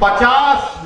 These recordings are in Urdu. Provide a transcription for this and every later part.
50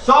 100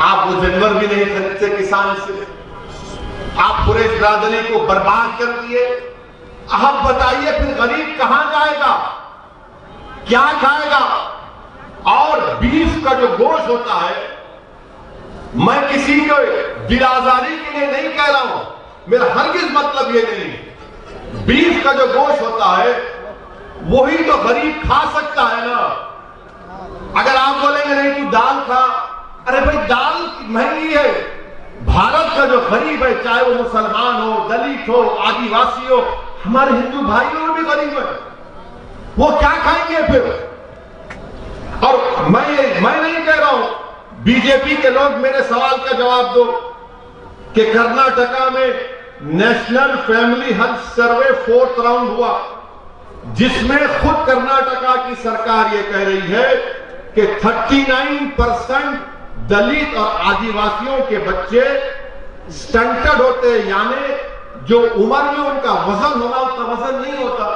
آپ وہ جانور بھی نہیں خریدتے کسان سے، آپ پورے برادری کو برباد کر دیے۔ اب بتائیے پھر غریب کہاں جائے گا، کیا کھائے گا؟ اور بیف کا جو گوشت ہوتا ہے، میں کسی کو دل آزاری کے لیے نہیں کہہ رہا ہوں، میرا ہرگز مطلب یہ نہیں، بیف کا جو گوشت ہوتا ہے وہی تو غریب کھا سکتا ہے نا۔ اگر آپ بولیں گے نہیں تو دال کھا، ارے بھائی دال مہنگی ہے، بھارت کا جو غریب ہے، چاہے وہ مسلمان ہو، دلت ہو، آدیواسی ہو، ہمارے ہندو بھائیوں بھی غریب ہیں، وہ کیا کھائیں گے پھر؟ اور میں نہیں کہہ رہا ہوں، بی جے پی کے لوگ میرے سوال کا جواب دو کہ کرناٹکا میں national family health survey 4th round ہوا، جس میں خود کرناٹکا کی سرکار یہ کہہ رہی ہے کہ 39% دلت اور آدیواسیوں کے بچے سٹنٹڈ ہوتے، یعنی جو عمر میں ان کا وزن ہونا اتنا وزن نہیں ہوتا۔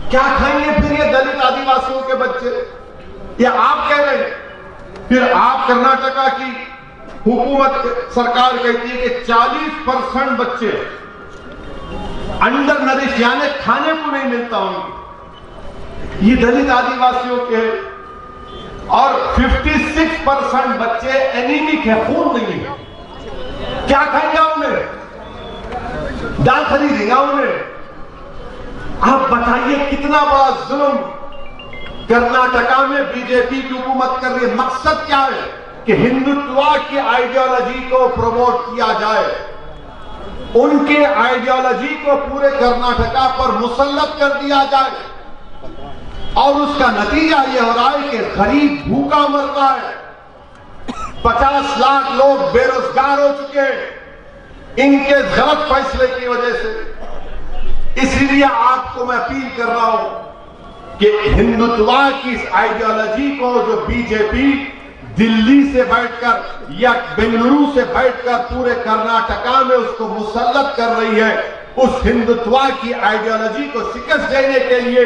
کیا کھائیں گے پھر یہ دلت آدیواسیوں کے بچے؟ یا آپ کہہ رہے ہیں، پھر آپ کرناٹکا کی حکومت سرکار کہتی ہے کہ 40% بچے انڈر نرش، یعنی کھانے کو نہیں ملتا ان کو، یہ دلت آدیواسیوں کے، اور 56% بچے اینیمک ہے، خون نہیں ہے۔ کیا کھائیں گا انہیں؟ دال خریدیں گا انہیں؟ آپ بتائیے کتنا بڑا ظلم کرناٹکا میں بی جے پی کی حکومت کر رہی ہے۔ مقصد کیا ہے کہ ہندوتوا کی آئیڈیالوجی کو پروموٹ کیا جائے، ان کے آئیڈیالوجی کو پورے کرناٹکا پر مسلط کر دیا جائے، اور اس کا نتیجہ یہ ہو رہا ہے کہ غریب بھوکا مر رہا ہے، 50 لاکھ لوگ بے روزگار ہو چکے ان کے غلط فیصلے کی وجہ سے۔ اس لیے آپ کو میں اپیل کر رہا ہوں کہ ہندوتوا کی اس آئیڈیالوجی کو جو بی جے پی دلی سے بیٹھ کر یا بنگلورو سے بیٹھ کر پورے کرناٹکا میں اس کو مسلط کر رہی ہے، اس ہندوتوا کی آئیڈیالوجی کو شکست دینے کے لیے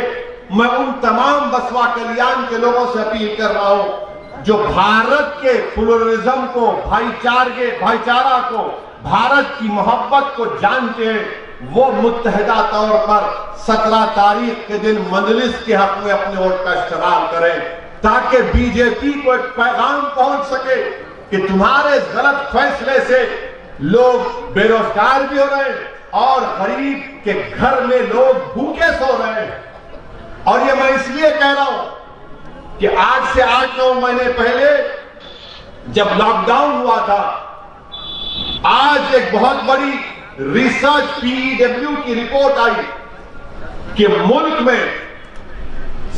میں ان تمام بسوا کلیان کے لوگوں سے اپیل کر رہا ہوں جو بھارت کے پلورلزم کو، بھائی چارہ کو، بھارت کی محبت کو جانتے ہیں، وہ متحدہ طور پر 17 تاریخ کے دن مجلس کے حق میں اپنے ووٹ کا استعمال کریں، تاکہ بی جے پی کو ایک پیغام پہنچ سکے کہ تمہارے غلط فیصلے سے لوگ بے روزگار بھی ہو رہے ہیں اور غریب کے گھر میں لوگ بھوکے سو رہے ہیں۔ اور یہ میں اس لیے کہہ رہا ہوں کہ آج سے 8-9 مہینے پہلے جب لاک ڈاؤن ہوا تھا، آج ایک بہت بڑی ریسرچ PEW کی رپورٹ آئی کہ ملک میں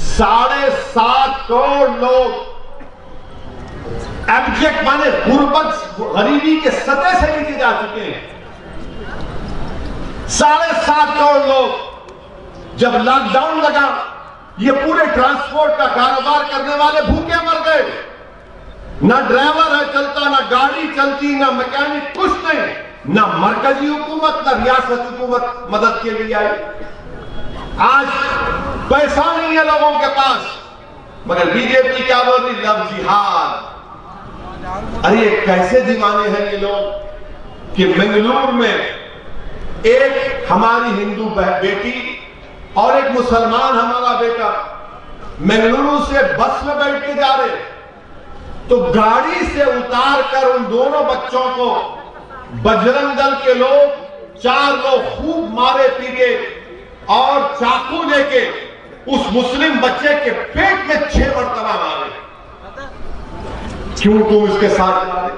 7.5 کروڑ لوگ ایبجیکٹ مانے غربت، غریبی کے سطح سے نیچے جا چکے ہیں۔ 7.5 کروڑ لوگ، جب لاک ڈاؤن لگا یہ پورے ٹرانسپورٹ کا کاروبار کرنے والے بھوکے مر گئے، نہ ڈرائیور ہے چلتا، نہ گاڑی چلتی، نہ میکینک، کچھ نہیں، نہ مرکزی حکومت نہ ریاست حکومت مدد کے لیے آئی۔ آج پیسہ نہیں ہے لوگوں کے پاس، مگر بی جے پی کیا بول رہی؟ لو جہاد۔ ارے کیسے دیوانے ہیں یہ لوگ کہ بنگلور میں ایک ہماری ہندو بیٹی اور ایک مسلمان ہمارا بیٹا بنگلورو سے بس میں بیٹھ کے جا رہے، تو گاڑی سے اتار کر ان دونوں بچوں کو بجرنگ دل کے لوگ 4 لوگ خوب مارے پیٹے اور چاقو لے کے اس مسلم بچے کے پیٹ میں 6 مرتبہ مارے۔ کیوں تم اس کے ساتھ مارے؟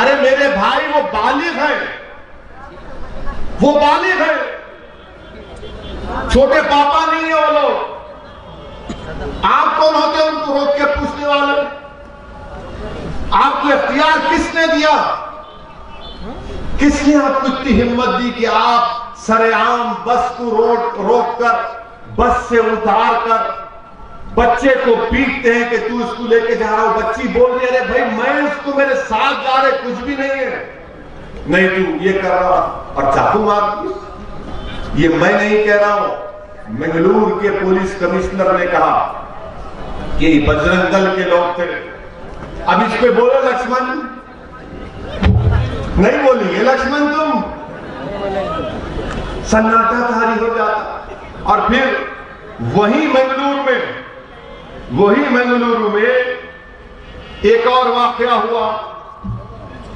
ارے میرے بھائی وہ بالغ ہیں، وہ بالغ ہیں، چھوٹے پاپا نہیں ہیں وہ لوگ۔ آپ کون ہوتے ان کو روک کے پوچھنے والے؟ آپ کو اختیار کس نے دیا؟ کس نے آپ کو اتنی ہمت دی کہ آپ سر عام بس کو روک کر، بس سے اتار کر بچے کو پیٹتے ہیں کہ تو اس کو لے کے جا رہا ہو؟ بچی بول رہی ہے ارے بھائی میں اس کو میرے ساتھ جا رہے، کچھ بھی نہیں ہے، نہیں تو یہ کر رہا، اور چاقو مار دی۔ یہ میں نہیں کہہ رہا ہوں، بنگلور کے پولیس کمشنر نے کہا کہ بجرنگ دل کے لوگ تھے، اب اس پہ بولو لکشمن، نہیں بولی یہ لکشمن تم، سناٹا طاری ہو جاتا۔ اور پھر وہی منگلور میں ایک اور واقعہ ہوا،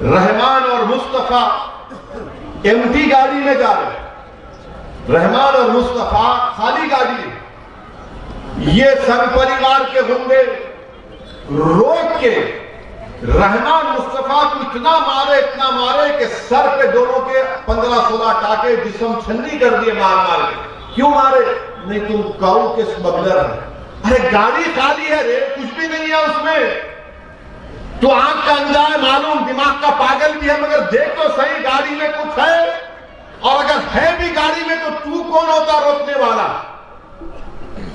رحمان اور مصطفیٰ ایم ٹی گاڑی میں جا رہے، رحمان اور مصطفیٰ خالی گاڑی، یہ سب پریوار کے گنڈے روک کے رحمان مصطفیٰ کو اتنا مارے کہ سر پہ دونوں کے 15-16 ٹاکے، جسم چھنی کر دیے مار کے۔ کیوں مارے؟ نہیں تم کاؤ کے سمگلر ہے، ارے گاڑی خالی ہے رے، کچھ بھی نہیں ہے اس میں، تو آنکھ کا اندھا ہے معلوم، دماغ کا پاگل بھی ہے، مگر دیکھ تو صحیح گاڑی میں کچھ ہے، اور اگر ہے بھی گاڑی میں تو تو کون ہوتا روکنے والا؟